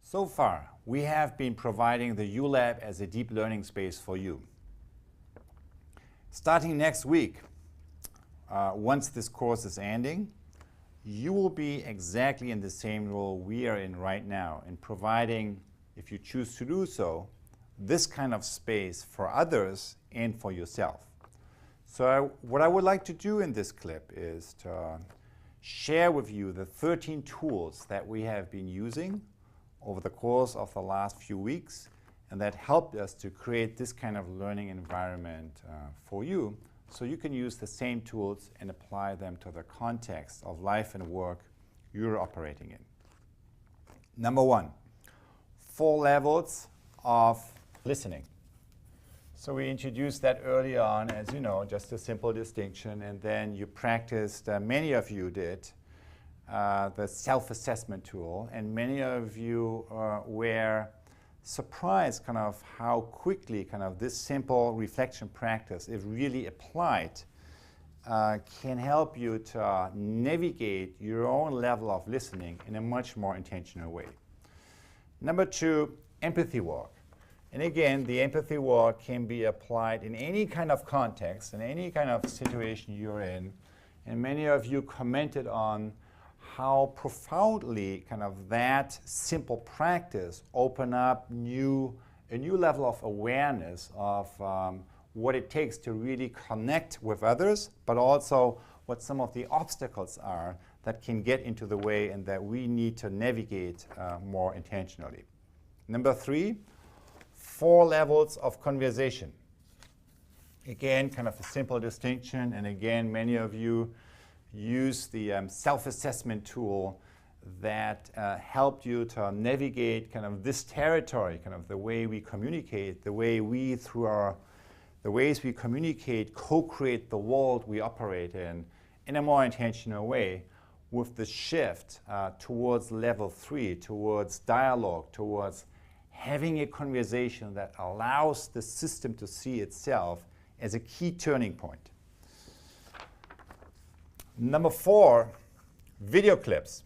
So far, we have been providing the U Lab as a deep learning space for you. Starting next week, once this course is ending, you will be exactly in the same role we are in right now in providing, if you choose to do so, this kind of space for others and for yourself. So what I would like to do in this clip is to share with you the 13 tools that we have been using over the course of the last few weeks and that helped us to create this kind of learning environment for you, so you can use the same tools and apply them to the context of life and work you're operating in. Number one, 4 levels of listening. So we introduced that early on, as you know, just a simple distinction, and then you practiced, many of you did, the self-assessment tool, and many of you were surprised kind of how quickly kind of this simple reflection practice, if really applied, can help you to navigate your own level of listening in a much more intentional way. Number 2, empathy work. And again, the empathy work can be applied in any kind of context, in any kind of situation you're in. And many of you commented on how profoundly kind of that simple practice open up a new level of awareness of what it takes to really connect with others, but also what some of the obstacles are that can get into the way and that we need to navigate more intentionally. Number 3, 4 levels of conversation. Again, kind of a simple distinction, and again, many of you use the self-assessment tool that helped you to navigate kind of this territory, kind of the way we communicate, the way we, through the ways we communicate, co-create the world we operate in a more intentional way, with the shift towards level 3, towards dialogue, towards having a conversation that allows the system to see itself as a key turning point. Number 4, video clips.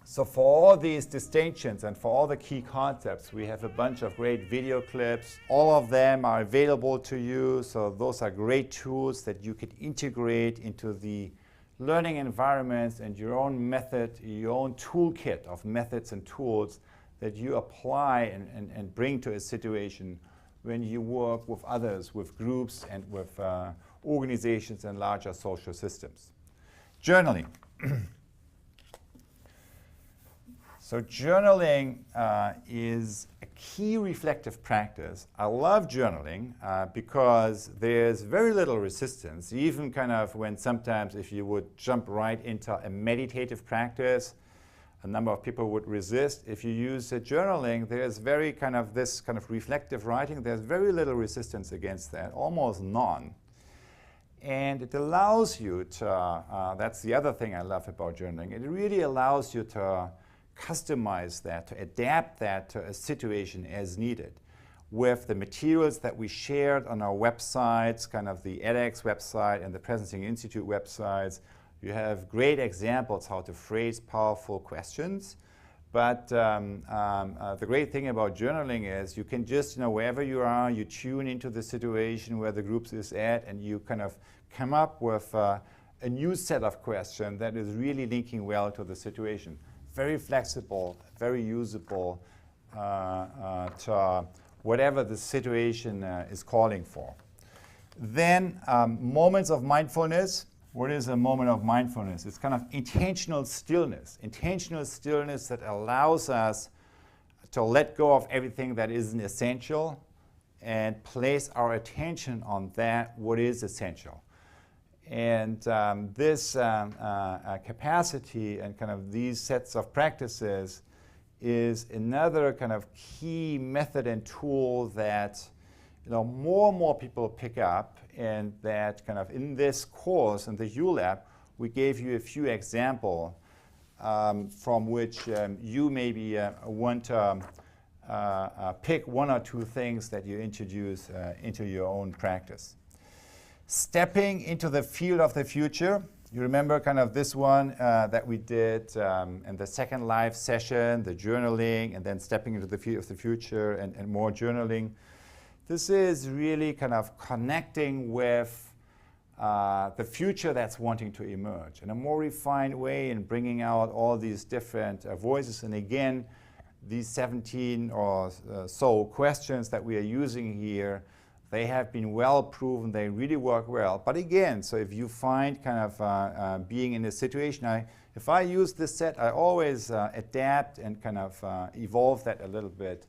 So for all these distinctions and for all the key concepts, we have a bunch of great video clips. All of them are available to you, so those are great tools that you could integrate into the learning environments and your own method, your own toolkit of methods and tools that you apply and bring to a situation when you work with others, with groups, and with organizations and larger social systems. Journaling. So journaling is a key reflective practice. I love journaling because there's very little resistance, even kind of when sometimes if you would jump right into a meditative practice, a number of people would resist. If you use journaling, there's very kind of this kind of reflective writing, there's very little resistance against that, almost none. And it allows you to, that's the other thing I love about journaling, it really allows you to customize that, to adapt that to a situation as needed. With the materials that we shared on our websites, kind of the edX website and the Presencing Institute websites, you have great examples how to phrase powerful questions. But the great thing about journaling is you can just, wherever you are, you tune into the situation where the group is at, and you kind of come up with a new set of questions that is really linking well to the situation. Very flexible, very usable to whatever the situation is calling for. Then moments of mindfulness. What is a moment of mindfulness? It's kind of intentional stillness that allows us to let go of everything that isn't essential and place our attention on that what is essential. And this capacity and kind of these sets of practices is another kind of key method and tool that more and more people pick up, and that kind of in this course, in the U Lab, we gave you a few examples from which you maybe want to pick 1 or 2 things that you introduce into your own practice. Stepping into the field of the future. You remember kind of this one that we did in the second live session, the journaling, and then stepping into the future and more journaling. This is really kind of connecting with the future that's wanting to emerge in a more refined way and bringing out all these different voices. And again, these 17 or so questions that we are using here, they have been well proven, they really work well. But again, so if you find kind of being in a situation, if I use this set, I always adapt and kind of evolve that a little bit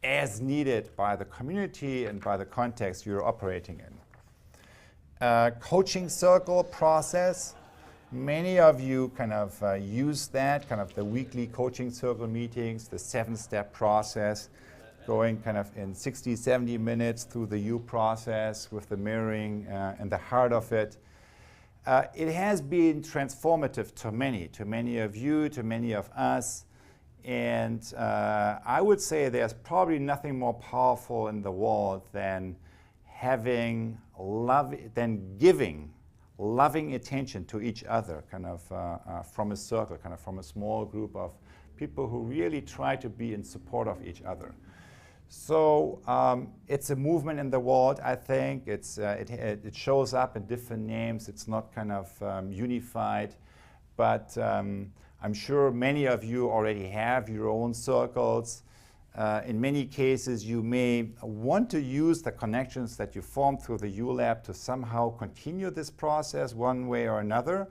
as needed by the community and by the context you're operating in. Coaching circle process. Many of you kind of use that, kind of the weekly coaching circle meetings, the 7-step process, going kind of in 60, 70 minutes through the U process with the mirroring and the heart of it. It has been transformative to many of you, to many of us. And I would say there's probably nothing more powerful in the world than giving loving attention to each other, kind of from a circle, kind of from a small group of people who really try to be in support of each other. So it's a movement in the world, I think. It shows up in different names. It's not kind of unified, but I'm sure many of you already have your own circles. In many cases, you may want to use the connections that you formed through the ULab to somehow continue this process one way or another,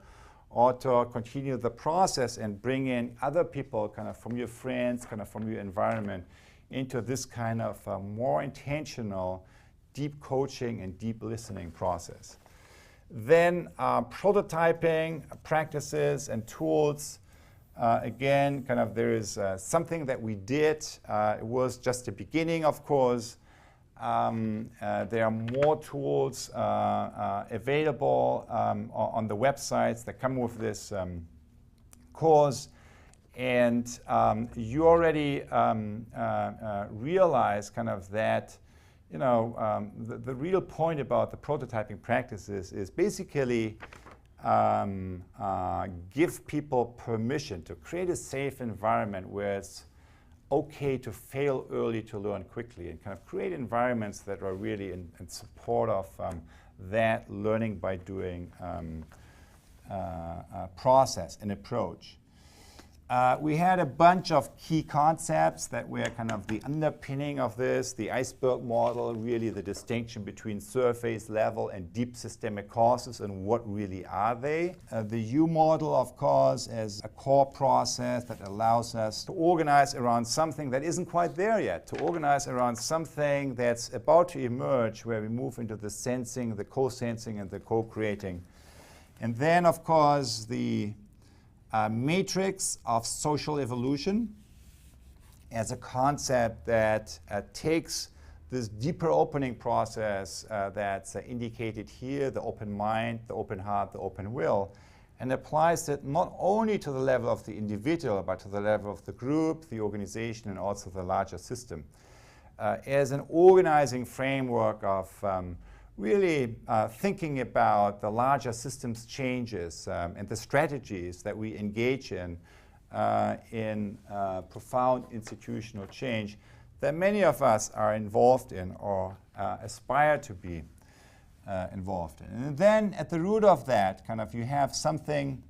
or to continue the process and bring in other people kind of from your friends, kind of from your environment, into this kind of more intentional, deep coaching and deep listening process. Then prototyping practices and tools. Again, kind of there is something that we did. It was just the beginning, of course. There are more tools available on the websites that come with this course. And you already realize kind of that, the real point about the prototyping practices is basically give people permission to create a safe environment where it's okay to fail early to learn quickly, and kind of create environments that are really in support of that learning by doing process and approach. We had a bunch of key concepts that were kind of the underpinning of this, the iceberg model, really the distinction between surface level and deep systemic causes and what really are they. The U model, of course, as a core process that allows us to organize around something that isn't quite there yet, to organize around something that's about to emerge, where we move into the sensing, the co-sensing, and the co-creating. And then, of course, the matrix of social evolution as a concept that takes this deeper opening process that's indicated here, the open mind, the open heart, the open will, and applies it not only to the level of the individual, but to the level of the group, the organization, and also the larger system, as an organizing framework of really thinking about the larger systems changes and the strategies that we engage in profound institutional change that many of us are involved in or aspire to be involved in. And then at the root of that, kind of you have something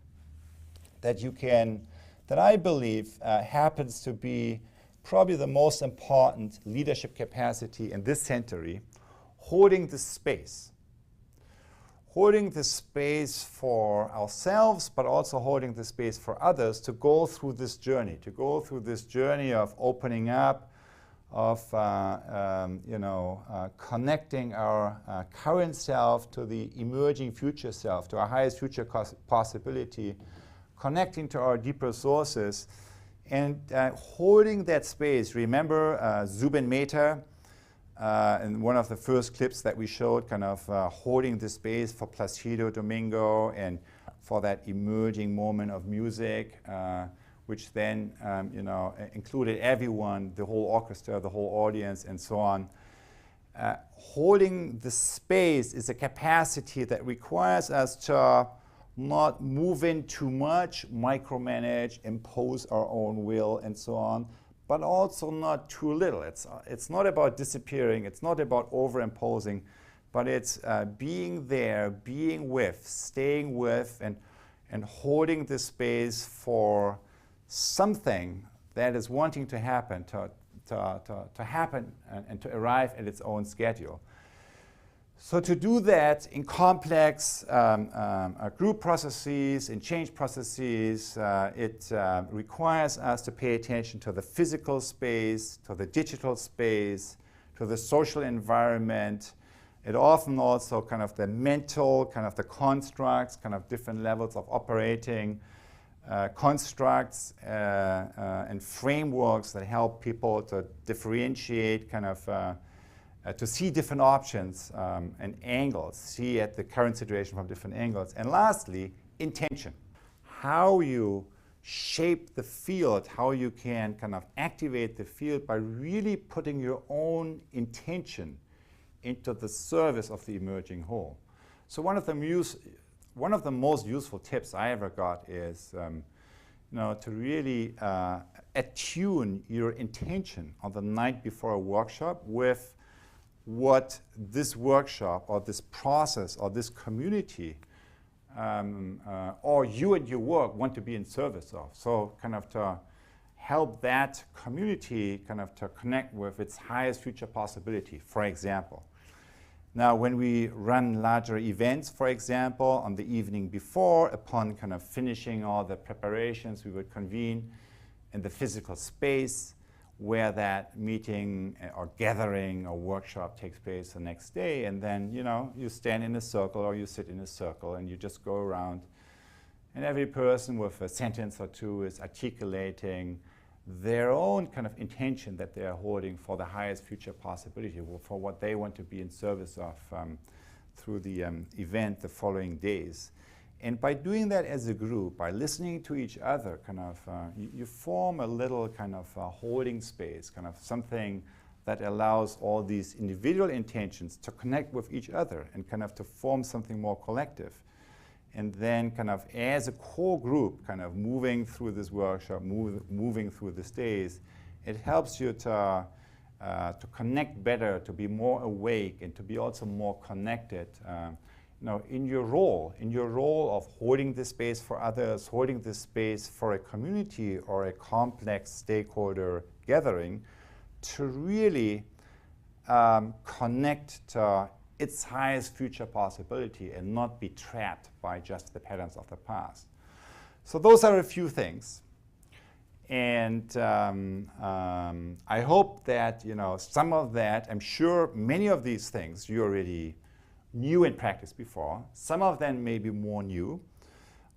that that I believe happens to be probably the most important leadership capacity in this century: holding the space. Holding the space for ourselves, but also holding the space for others to go through this journey, of opening up, of connecting our current self to the emerging future self, to our highest future possibility, connecting to our deeper sources, and holding that space. Remember Zubin Mehta, in one of the first clips that we showed, kind of holding the space for Placido Domingo and for that emerging moment of music, which then included everyone, the whole orchestra, the whole audience, and so on. holding the space is a capacity that requires us to not move in too much, micromanage, impose our own will, and so on, but also not too little. It's not about disappearing, it's not about overimposing, but it's being there, being with, staying with, and holding the space for something that is wanting to happen, to happen and to arrive at its own schedule. So to do that in complex group processes, in change processes, it requires us to pay attention to the physical space, to the digital space, to the social environment. It often also kind of the mental, kind of the constructs, kind of different levels of operating constructs and frameworks that help people to differentiate, kind of to see different options and angles, see at the current situation from different angles. And lastly, intention. How you shape the field, how you can kind of activate the field by really putting your own intention into the service of the emerging whole. So one of the most useful tips I ever got is to really attune your intention on the night before a workshop with what this workshop or this process or this community or you and your work want to be in service of. So kind of to help that community kind of to connect with its highest future possibility, for example. Now, when we run larger events, for example, on the evening before, upon kind of finishing all the preparations, we would convene in the physical space where that meeting or gathering or workshop takes place the next day. And then, you stand in a circle or you sit in a circle and you just go around. And every person with a sentence or two is articulating their own kind of intention that they are holding for the highest future possibility, for what they want to be in service of through the event the following days. And by doing that as a group, by listening to each other, kind of you form a little kind of holding space, kind of something that allows all these individual intentions to connect with each other and kind of to form something more collective. And then kind of as a core group, kind of moving through this workshop, moving through these days, it helps you to connect better, to be more awake, and to be also more connected. In your role of holding this space for others, holding this space for a community or a complex stakeholder gathering, to really connect to its highest future possibility and not be trapped by just the patterns of the past. So those are a few things. And I hope that, some of that, I'm sure many of these things you already knew and practiced before. Some of them may be more new,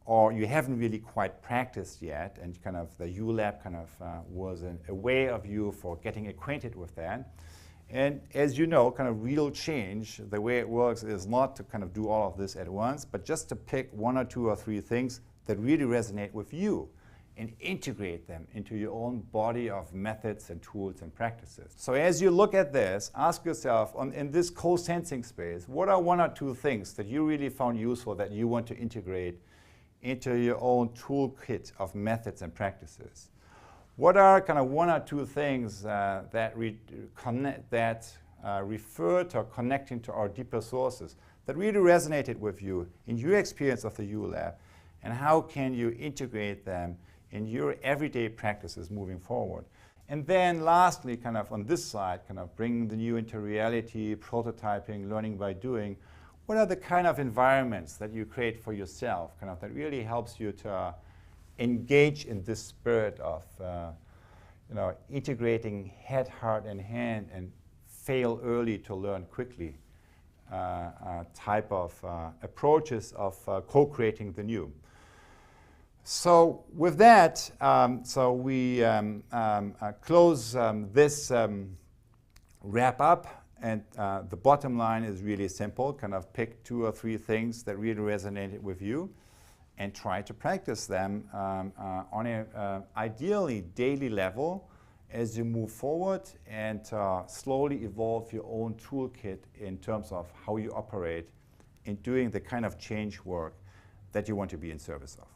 or you haven't really quite practiced yet, and kind of the U-Lab kind of was a way of you for getting acquainted with that. And as you know, kind of real change, the way it works is not to kind of do all of this at once, but just to pick one or two or three things that really resonate with you and integrate them into your own body of methods and tools and practices. So as you look at this, ask yourself, in this co-sensing space, what are one or two things that you really found useful that you want to integrate into your own toolkit of methods and practices? What are kind of one or two things that refer to or connecting to our deeper sources that really resonated with you in your experience of the U-Lab, and how can you integrate them in your everyday practices moving forward? And then lastly, kind of on this side, kind of bringing the new into reality, prototyping, learning by doing, what are the kind of environments that you create for yourself, kind of that really helps you to engage in this spirit of integrating head, heart, and hand, and fail early to learn quickly type of approaches of co-creating the new. So with that, we close this wrap up, and the bottom line is really simple. Kind of pick two or three things that really resonated with you, and try to practice them on a ideally daily level as you move forward and slowly evolve your own toolkit in terms of how you operate in doing the kind of change work that you want to be in service of.